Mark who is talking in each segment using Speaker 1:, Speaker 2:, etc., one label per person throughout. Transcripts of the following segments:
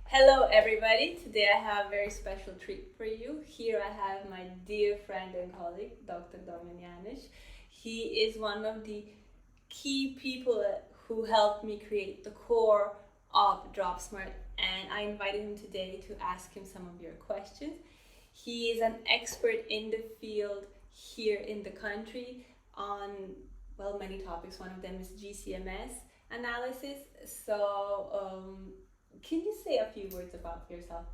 Speaker 1: Hello, everybody. Today I have a very special treat for you. Here I have my dear friend and colleague, Dr. Damjan Janeš. He is one of the key people who helped me create the core of Dropsmart, and I invited him today to ask him some of your questions. He is an expert in the field here in the country on, well, many topics. One of them is GCMS analysis. Can you say a few words about yourself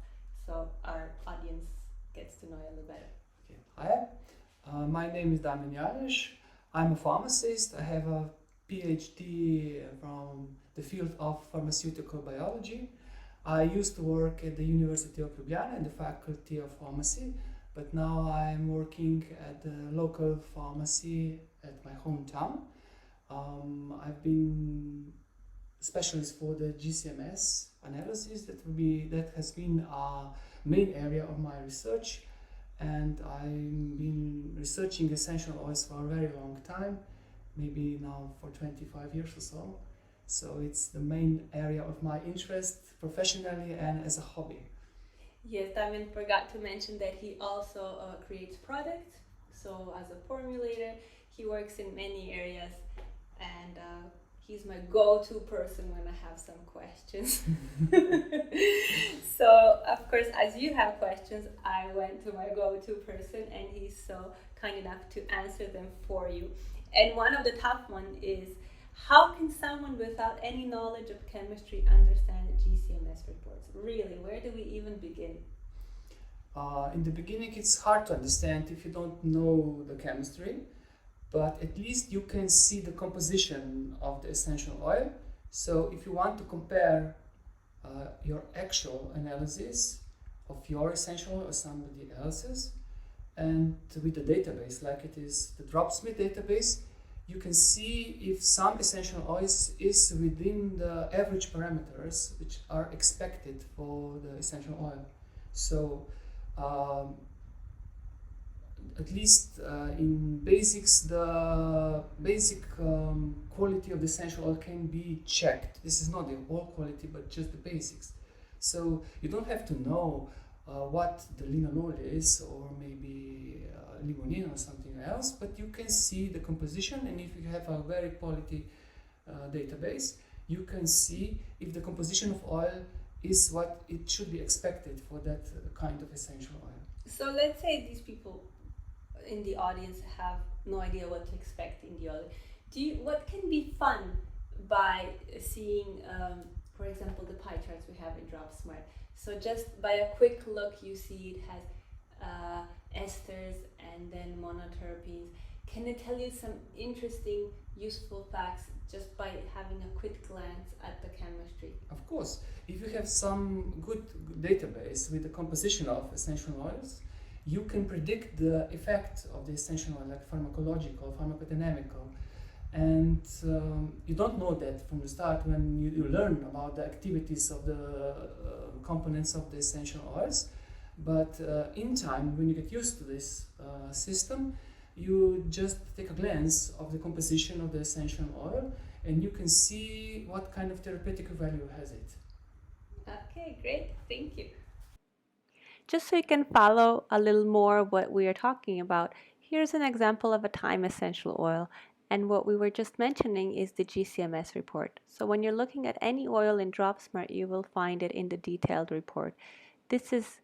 Speaker 1: so our audience gets to know you a little better?
Speaker 2: Okay. Hi, my name is Damjan Janeš. I'm a pharmacist. I have a PhD from the field of pharmaceutical biology. I used to work at the University of Ljubljana in the Faculty of Pharmacy, but now I'm working at the local pharmacy at my hometown. I've been specialist for the GCMS analysis. That has been a main area of my research, and I've been researching essential oils for a very long time, maybe now for 25 years or so. So it's the main area of my interest professionally and as a hobby.
Speaker 1: Yes, Damien forgot to mention that he also creates products. So as a formulator, he works in many areas, and he's my go-to person when I have some questions. So of course, as you have questions, I went to my go-to person, and he's so kind enough to answer them for you. And one of the top one is, how can someone without any knowledge of chemistry understand GCMS reports? Really, where do we even begin?
Speaker 2: In the beginning, it's hard to understand if you don't know the chemistry, but at least you can see the composition of the essential oil. So if you want to compare your actual analysis of your essential oil or somebody else's, and with the database, like it is the Dropsmart database, you can see if some essential oils is within the average parameters which are expected for the essential oil. So at least in basics, the basic quality of the essential oil can be checked. This is not the all quality, but just the basics. So you don't have to know what the linalool is, or maybe limonene or something else, but you can see the composition, and if you have a very quality database, you can see if the composition of oil is what it should be expected for that kind of essential oil.
Speaker 1: So let's say these people in the audience have no idea what to expect in the oil. What can be fun by seeing, for example, the pie charts we have in Dropsmart? So just by a quick look, you see it has esters and then monoterpenes. Can it tell you some interesting, useful facts just by having a quick glance at the chemistry?
Speaker 2: Of course, if you have some good database with the composition of essential oils, you can predict the effect of the essential oil, like pharmacological, pharmacodynamical. And you don't know that from the start when you learn about the activities of the components of the essential oils. But in time, when you get used to this system, you just take a glance of the composition of the essential oil, and you can see what kind of therapeutic value has it.
Speaker 1: Okay, great. Thank you. Just so you can follow a little more what we are talking about, here's an example of a thyme essential oil. And what we were just mentioning is the GCMS report. So when you're looking at any oil in Dropsmart, you will find it in the detailed report. This is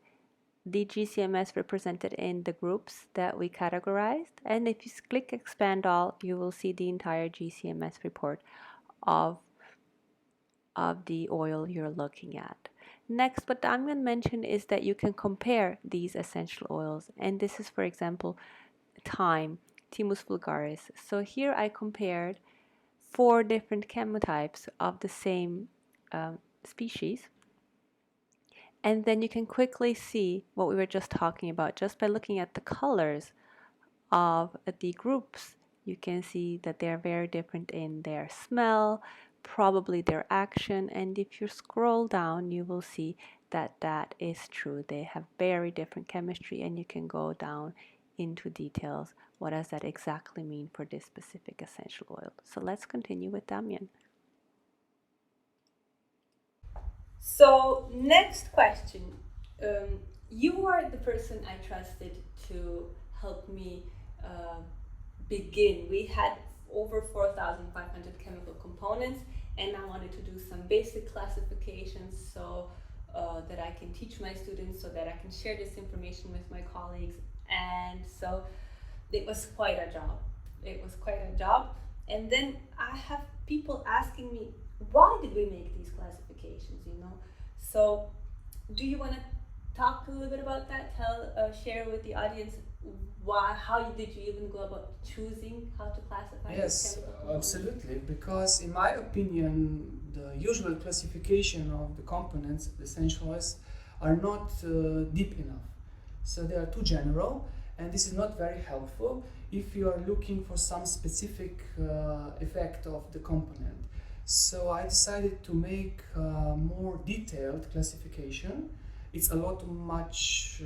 Speaker 1: the GCMS represented in the groups that we categorized. And if you click expand all, you will see the entire GCMS report of the oil you're looking at. Next, what I'm going to mention is that you can compare these essential oils. And this is, for example, thyme, Thymus vulgaris. So here I compared 4 different chemotypes of the same species. And then you can quickly see what we were just talking about. Just by looking at the colors of the groups, you can see that they're very different in their smell, probably their action, and if you scroll down, you will see that that is true. They have very different chemistry, and you can go down into details. What does that exactly mean for this specific essential oil? So let's continue with Damjan. So, next question. You are the person I trusted to help me begin. We had over 4,500 chemical components, and I wanted to do some basic classifications so that I can teach my students, so that I can share this information with my colleagues. And so it was quite a job. It was quite a job. And then I have people asking me, why did we make these classifications, you know? So do you want to talk a little bit about that? Share with the audience how did you even go about choosing how to classify these
Speaker 2: Yes,
Speaker 1: chemical components?
Speaker 2: absolutely. Because in my opinion, the usual classification of the components, the essential oils, are not deep enough. So they are too general, and this is not very helpful if you are looking for some specific effect of the component. So I decided to make a more detailed classification. It's a lot much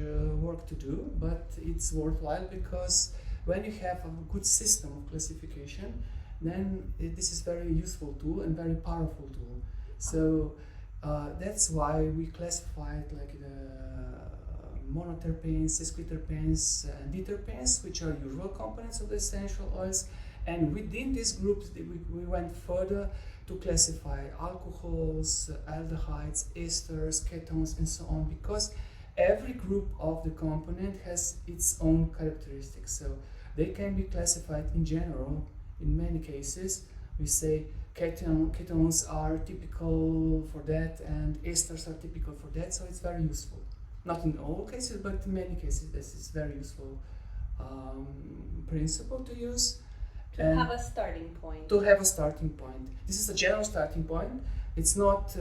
Speaker 2: work to do, but it's worthwhile because when you have a good system of classification, then this is very useful tool and very powerful tool. So that's why we classified like the monoterpenes, sesquiterpenes, and diterpenes, which are usual components of the essential oils. And within these groups, we went further to classify alcohols, aldehydes, esters, ketones, and so on, because every group of the component has its own characteristics. So they can be classified in general. In many cases, we say ketones are typical for that, and esters are typical for that. So it's very useful. Not in all cases, but in many cases, this is very useful principle to use.
Speaker 1: To have a starting point.
Speaker 2: To have a starting point. This is a general starting point. It's not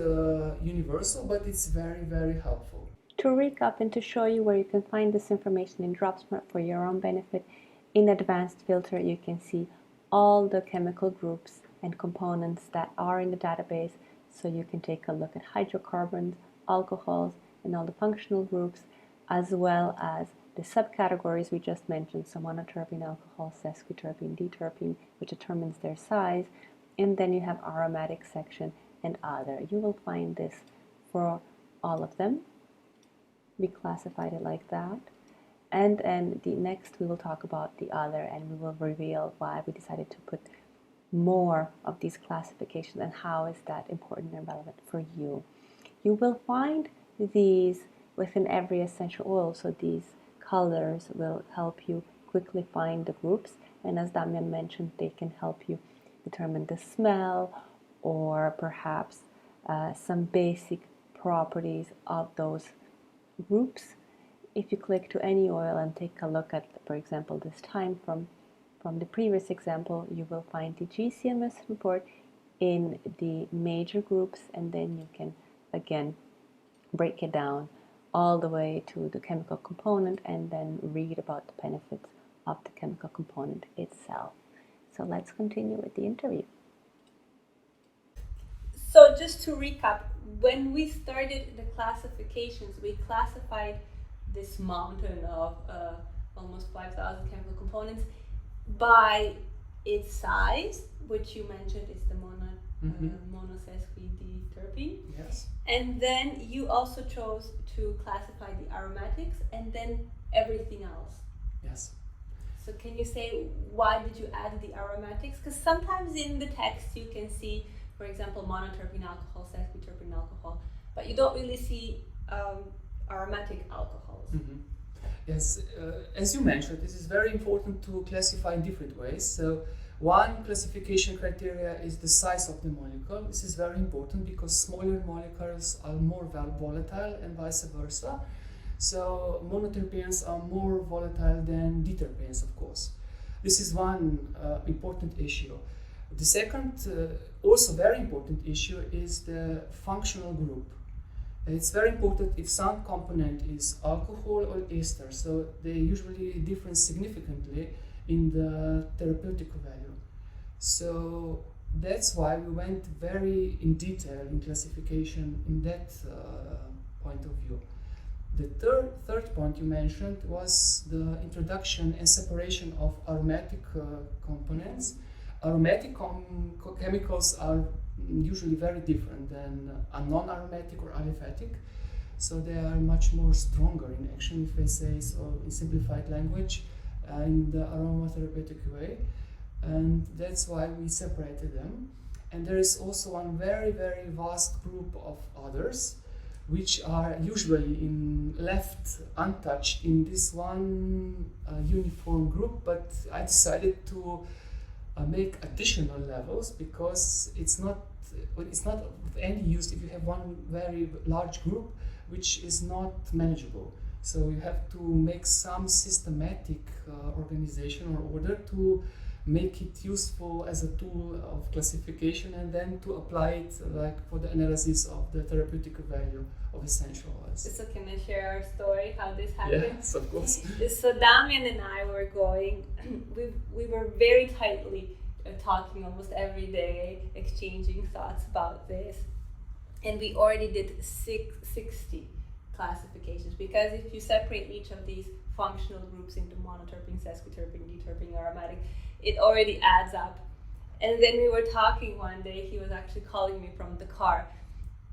Speaker 2: universal, but it's very, very helpful.
Speaker 1: To recap and to show you where you can find this information in Dropsmart for your own benefit, in Advanced Filter you can see all the chemical groups and components that are in the database, so you can take a look at hydrocarbons, alcohols, and all the functional groups, as well as the subcategories we just mentioned, so monoterpene alcohol, sesquiterpene, diterpene, which determines their size, and then you have aromatic section and other. You will find this for all of them. We classified it like that. And then the next we will talk about the other, and we will reveal why we decided to put more of these classifications and how is that important and relevant for you. You will find these within every essential oil, so these colors will help you quickly find the groups, and as Damjan mentioned, they can help you determine the smell or perhaps some basic properties of those groups. If you click to any oil and take a look at, for example, this time from the previous example, you will find the GCMS report in the major groups, and then you can again break it down all the way to the chemical component and then read about the benefits of the chemical component itself. So let's continue with the interview. So just to recap, when we started the classifications, we classified this mountain of almost 5,000 chemical components by its size, which you mentioned is the monosesquiterpene.
Speaker 2: Yes.
Speaker 1: And then you also chose to classify the aromatics and then everything else.
Speaker 2: Yes.
Speaker 1: So can you say why did you add the aromatics? Because sometimes in the text you can see, for example, monoterpene alcohol, sesquiterpene alcohol, but you don't really see aromatic alcohols.
Speaker 2: Mm-hmm. Yes, as you mentioned, this is very important to classify in different ways. So one classification criteria is the size of the molecule. This is very important because smaller molecules are more volatile and vice versa. So monoterpenes are more volatile than diterpenes, of course. This is one important issue. The second, also very important issue is the functional group. It's very important if some component is alcohol or ester, so they usually differ significantly in the therapeutic value. So that's why we went very in detail in classification in that point of view. The third point you mentioned was the introduction and separation of aromatic components. Aromatic chemicals are usually very different than a non-aromatic or aliphatic. So they are much more stronger in action, if I say so, in simplified language, in the aromatherapeutic way. And that's why we separated them. And there is also one very, very vast group of others, which are usually left untouched in this one uniform group, but I decided to make additional levels because it's not of any use if you have one very large group which is not manageable. So you have to make some systematic organization or order to make it useful as a tool of classification and then to apply it like for the analysis of the therapeutic value of essential oils.
Speaker 1: So can I share our story, how this happened?
Speaker 2: Yes, of course.
Speaker 1: So Damjan and I were going, we were very tightly talking almost every day, exchanging thoughts about this. And we already did 60 classifications, because if you separate each of these functional groups into monoterpene, sesquiterpene, deuterpene, aromatic, it already adds up. And then we were talking one day, he was actually calling me from the car,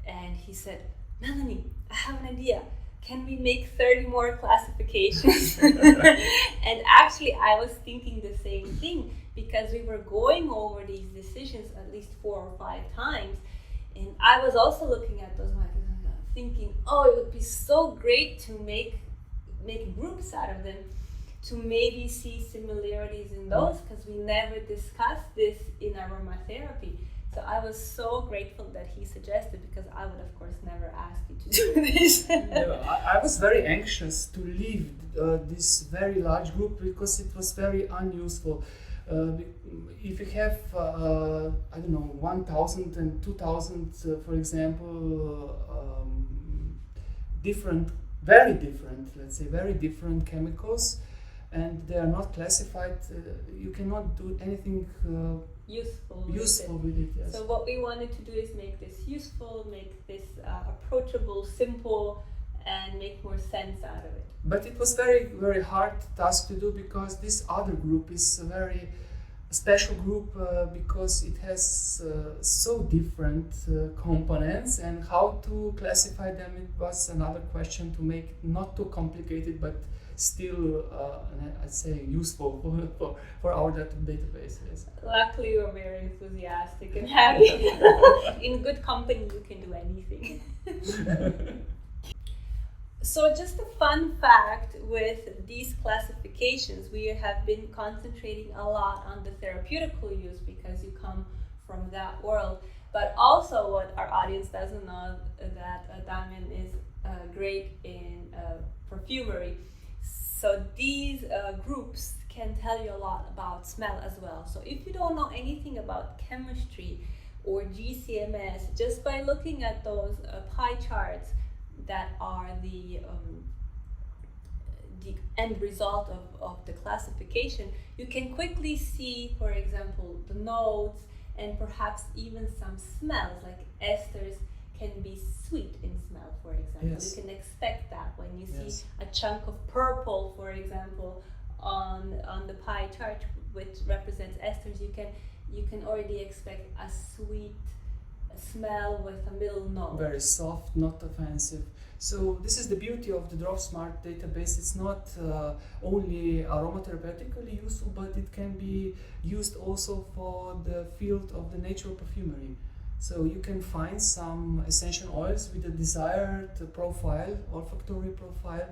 Speaker 1: and he said, Melani, I have an idea. Can we make 30 more classifications? And actually I was thinking the same thing, because we were going over these decisions at least 4 or 5 times. And I was also looking at those thinking, oh, it would be so great to make groups out of them, to maybe see similarities in those, because we never discussed this in aromatherapy. So I was so grateful that he suggested, because I would of course never ask you to do this.
Speaker 2: I was very anxious to leave this very large group because it was very unuseful. If you have, 1,000 and 2,000, for example, very different chemicals, and they are not classified, you cannot do anything useful with it. Yes.
Speaker 1: So what we wanted to do is make this useful, make this approachable, simple, and make more sense out of it.
Speaker 2: But it was very, very hard task to do, because this other group is a very special group because it has so different components, and how to classify them, it was another question to make not too complicated, but still, I'd say, useful for our database. Yes.
Speaker 1: Luckily, you're very enthusiastic and happy. In good company, you can do anything. So just a fun fact with these classifications, we have been concentrating a lot on the therapeutical use, because you come from that world. But also what our audience doesn't know, that Damjan is great in perfumery. So these groups can tell you a lot about smell as well. So if you don't know anything about chemistry or GCMS, just by looking at those pie charts that are the end result of the classification, you can quickly see, for example, the notes and perhaps even some smells, like esters can be sweet in smell, for example.
Speaker 2: Yes.
Speaker 1: You can expect that when you see
Speaker 2: Yes.
Speaker 1: a chunk of purple, for example, on the pie chart, which represents esters. You can already expect a sweet smell with a middle note.
Speaker 2: Very soft, not offensive. So this is the beauty of the Dropsmart database. It's not only aromatherapeutically useful, but it can be used also for the field of the natural perfumery. So you can find some essential oils with a desired profile, olfactory profile.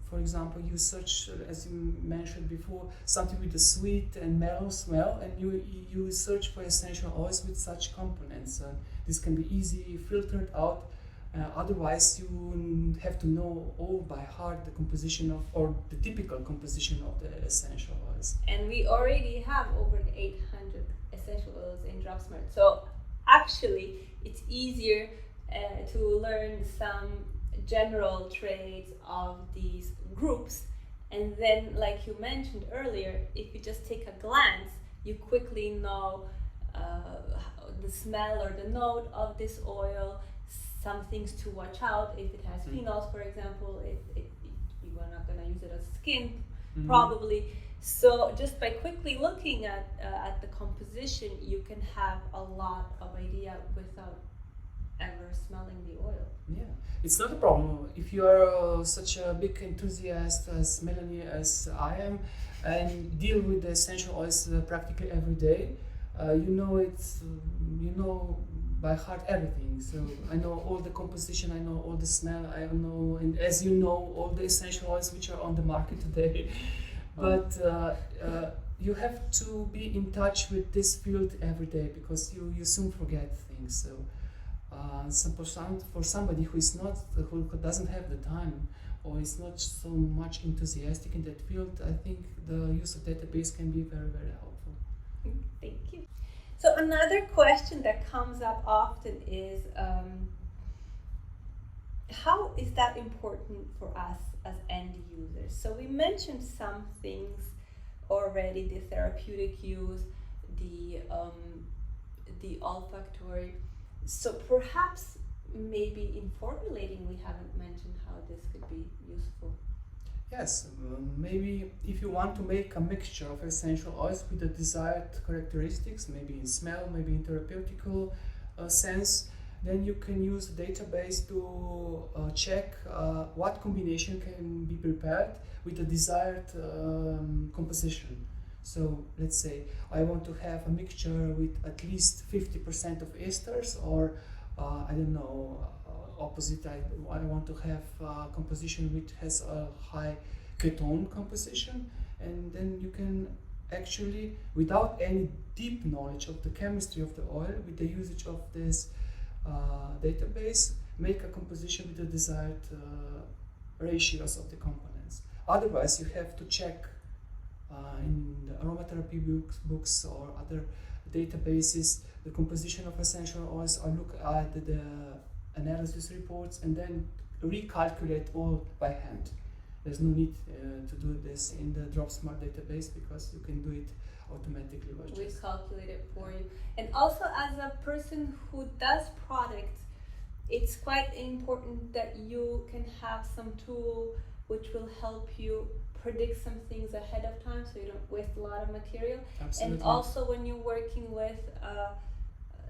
Speaker 2: For example, you search, as you mentioned before, something with a sweet and mellow smell, and you search for essential oils with such components. This can be easy filtered out. Otherwise, you have to know all by heart the composition of, or the typical composition of the essential oils.
Speaker 1: And we already have over 800 essential oils in Dropsmart. So actually, it's easier to learn some general traits of these groups, and then, like you mentioned earlier, if you just take a glance, you quickly know the smell or the note of this oil, some things to watch out if it has phenols, for example, if you are not going to use it as skin, probably. So just by quickly looking at the composition, you can have a lot of idea without ever smelling the oil.
Speaker 2: Yeah, it's not a problem if you are such a big enthusiast as Melanie as I am, and deal with the essential oils practically every day. You know you know by heart everything. So I know all the composition, I know all the smell, I know, and as you know, all the essential oils which are on the market today. But you have to be in touch with this field every day because you soon forget things. So. For somebody who is not who doesn't have the time or is not so much enthusiastic in that field, I think the use of database can be very, very helpful.
Speaker 1: Thank you. So another question that comes up often is how is that important for us as end users? So we mentioned some things already: the therapeutic use, the olfactory. So perhaps maybe in formulating we haven't mentioned how this could be useful.
Speaker 2: Yes, maybe if you want to make a mixture of essential oils with the desired characteristics, maybe in smell, maybe in therapeutical sense, then you can use the database to check what combination can be prepared with the desired composition. So let's say I want to have a mixture with at least 50% of esters, or I don't know, opposite, I want to have a composition which has a high ketone composition, and then you can actually, without any deep knowledge of the chemistry of the oil, with the usage of this database, make a composition with the desired ratios of the components. Otherwise, you have to check in the aromatherapy books or other databases the composition of essential oils, or look at the analysis reports and then recalculate all by hand. There's no need to do this in the Dropsmart database because you can do it automatically.
Speaker 1: We calculate it for you. And also, as a person who does products, it's quite important that you can have some tool which will help you predict some things ahead of time so you don't waste a lot of material.
Speaker 2: Absolutely.
Speaker 1: And also when you're working with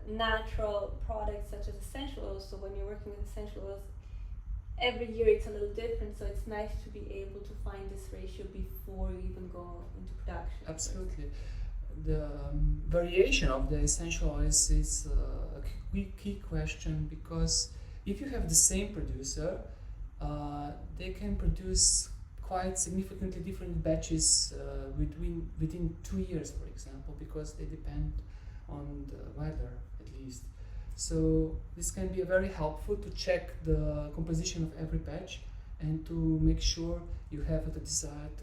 Speaker 1: natural products such as essential oils, so when you're working with essential oils, every year it's a little different, so it's nice to be able to find this ratio before you even go into production.
Speaker 2: Absolutely. The variation of the essential oils is a key question, because if you have the same producer, they can produce quite significantly different batches within 2 years, for example, because they depend on the weather at least. So this can be very helpful to check the composition of every batch and to make sure you have the desired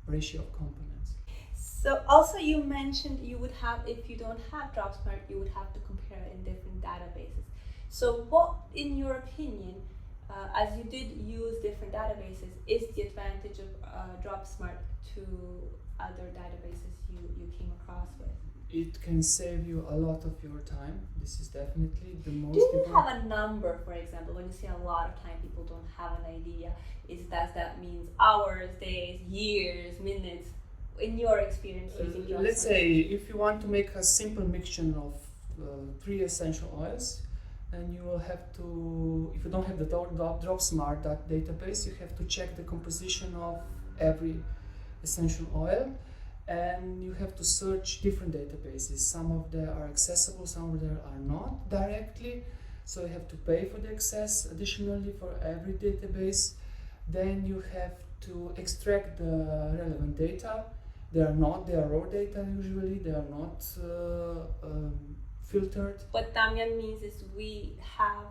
Speaker 2: ratio of components.
Speaker 1: So also you mentioned you would have, if you don't have Dropsmart, you would have to compare in different databases. So what, in your opinion, as you did use different databases, is the advantage of Dropsmart to other databases you came across with?
Speaker 2: It can save you a lot of your time. This is definitely the most
Speaker 1: important. Do you
Speaker 2: important.
Speaker 1: have a number, for example, when you say a lot of time, people don't have an idea? Does that means hours, days, years, minutes? In your experience using Dropsmart?
Speaker 2: Let's say if you want to make a simple mixture of 3 essential oils, then you will have to, if you don't have the Dropsmart database, you have to check the composition of every essential oil, and you have to search different databases. Some of them are accessible, some of them are not directly, so you have to pay for the access additionally for every database. Then you have to extract the relevant data. They are raw data usually, they are not filtered.
Speaker 1: What Damjan means is we have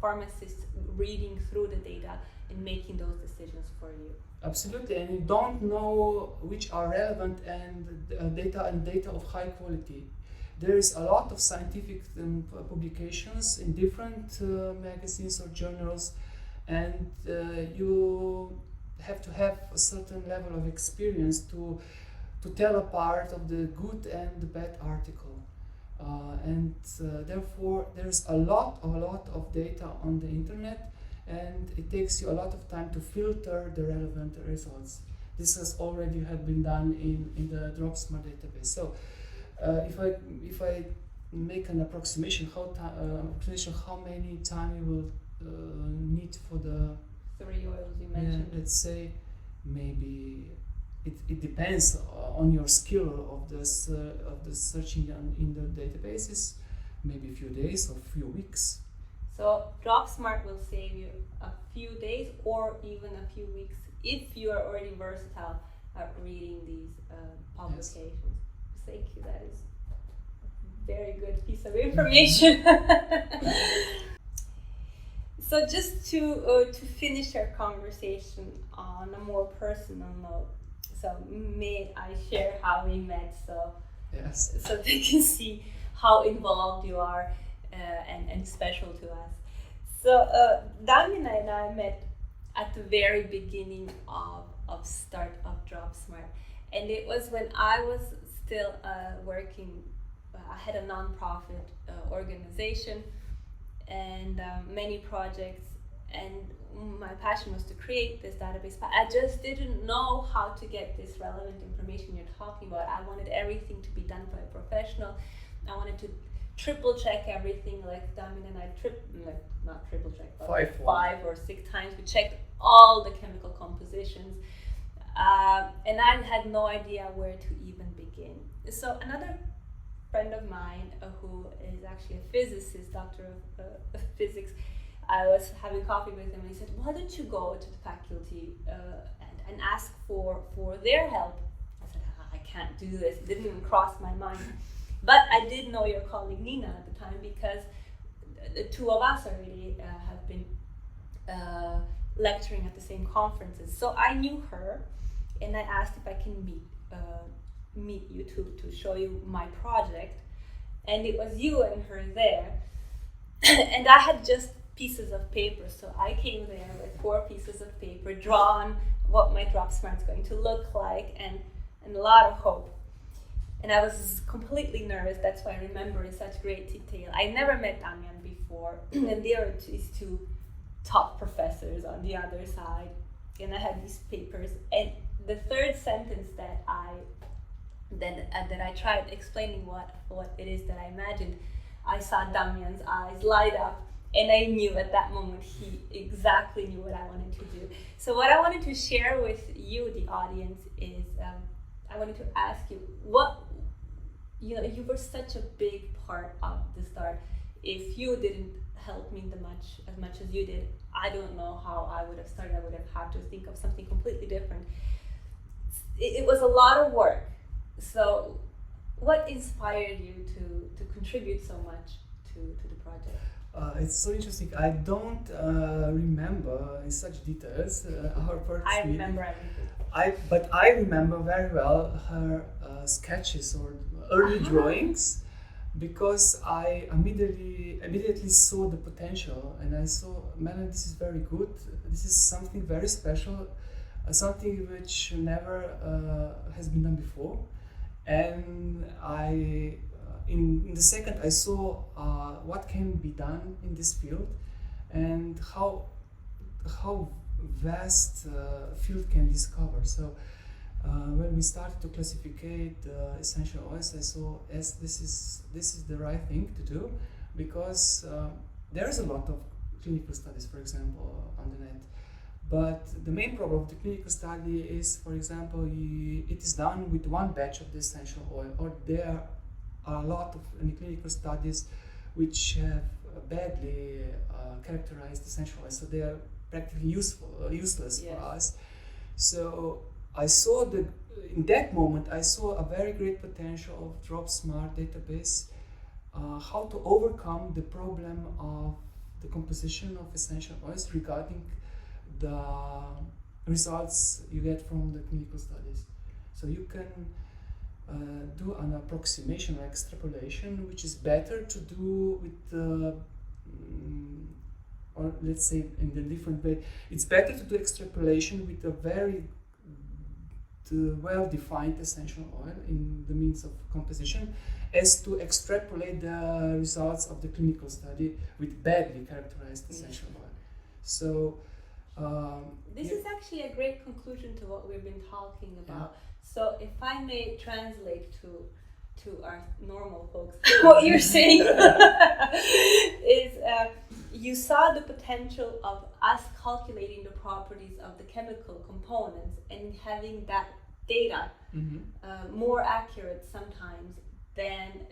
Speaker 1: pharmacists reading through the data and making those decisions for you.
Speaker 2: Absolutely, and you don't know which are relevant and data of high quality. There is a lot of scientific publications in different magazines or journals, and you have to have a certain level of experience to tell apart of the good and the bad article. Therefore, there's a lot of data on the internet, and it takes you a lot of time to filter the relevant results. this has already had been done in the Dropsmart database. So if I make an approximation, how many time you will need for the
Speaker 1: 3 oils you mentioned.
Speaker 2: let's say maybe it depends on your skill of the searching in the databases, maybe a few days or a few weeks.
Speaker 1: So Dropsmart will save you a few days or even a few weeks if you are already versatile at reading these publications. Yes. Thank you, that is a very good piece of information. So just to finish our conversation on a more personal note, so may I share how we met, so
Speaker 2: yes,
Speaker 1: so they can see how involved you are and special to us. So Damjan and I met at the very beginning of start of Dropsmart, and it was when I was still working. I had a non-profit organization and many projects, and my passion was to create this database, but I just didn't know how to get this relevant information you're talking about. I wanted everything to be done by a professional. I wanted to triple check everything, like Damjan and I not triple check, but 5 or 6 times we checked all the chemical compositions, and I had no idea where to even begin. So another friend of mine who is actually a physicist, doctor of physics, I was having coffee with him and he said, why don't you go to the faculty and ask for their help? I said, I can't do this. It didn't even cross my mind. But I did know your colleague Nina at the time, because the two of us already have been lecturing at the same conferences. So I knew her, and I asked if I can meet you to show you my project. And it was you and her there. And I had just pieces of paper, so I came there with 4 pieces of paper, drawn what my Dropsmart's going to look like, and a lot of hope. And I was completely nervous. That's why I remember in such great detail. I never met Damjan before, and there are these 2 top professors on the other side, and I had these papers. And the third sentence that I tried explaining what it is that I imagined, I saw Damjan's eyes light up, and I knew at that moment he exactly knew what I wanted to do. So what I wanted to share with you, the audience, is I wanted to ask you, you were such a big part of the start. If you didn't help me as much as you did, I don't know how I would have started. I would have had to think of something completely different. It was a lot of work. So what inspired you to contribute so much to the project?
Speaker 2: It's so interesting. I don't remember in such details our first
Speaker 1: I
Speaker 2: meeting.
Speaker 1: remember everything.
Speaker 2: But I remember very well her sketches or early drawings, because I immediately saw the potential, and I saw, Melani, this is very good. This is something very special, something which never has been done before. And in the second I saw what can be done in this field, and how vast field can discover. So when we started to classify essential oils, I saw this is the right thing to do, because there is a lot of clinical studies, for example, on the net. But the main problem of the clinical study is, for example, it is done with one batch of the essential oil, or there are a lot of clinical studies which have badly characterized essential oils, so they are practically useless for us. So I saw in that moment I saw a very great potential of Dropsmart database, how to overcome the problem of the composition of essential oils regarding the results you get from the clinical studies. So you can do an approximation or extrapolation, which is better to do with or let's say in a different way, it's better to do extrapolation with a very well-defined essential oil in the means of composition, as to extrapolate the results of the clinical study with badly characterized essential oil. So
Speaker 1: This is actually a great conclusion to what we've been talking about. So if I may translate to our normal folks, what you're saying is you saw the potential of us calculating the properties of the chemical components and having that data more accurate sometimes than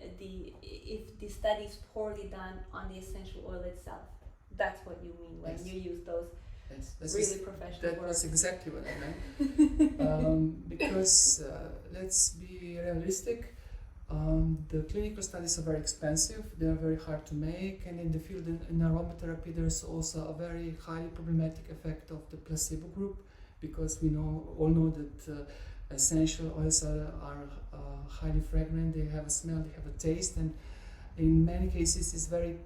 Speaker 1: if the study is poorly done on the essential oil itself. That's what you mean when you use those really professional
Speaker 2: that
Speaker 1: words.
Speaker 2: was exactly what I meant. Because let's be realistic, the clinical studies are very expensive, they are very hard to make, and in the field in aromatherapy there's also a very highly problematic effect of the placebo group, because we all know that essential oils are highly fragrant, they have a smell, they have a taste, and in many cases it's very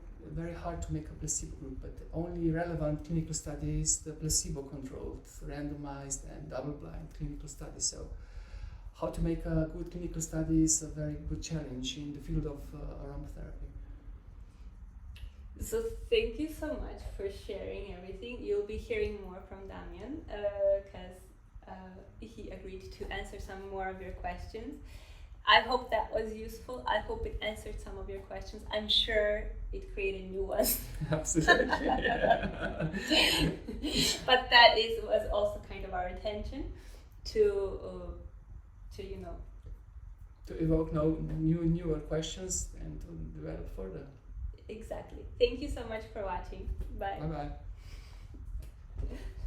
Speaker 2: hard to make a placebo group, but the only relevant clinical study is the placebo-controlled, randomized and double-blind clinical study. So how to make a good clinical study is a very good challenge in the field of aromatherapy.
Speaker 1: So thank you so much for sharing everything. You'll be hearing more from Damjan because he agreed to answer some more of your questions. I hope that was useful. I hope it answered some of your questions. I'm sure it created new ones.
Speaker 2: Absolutely.
Speaker 1: But that was also kind of our intention to
Speaker 2: evoke newer questions and to develop further.
Speaker 1: Exactly. Thank you so much for watching. Bye.
Speaker 2: Bye bye.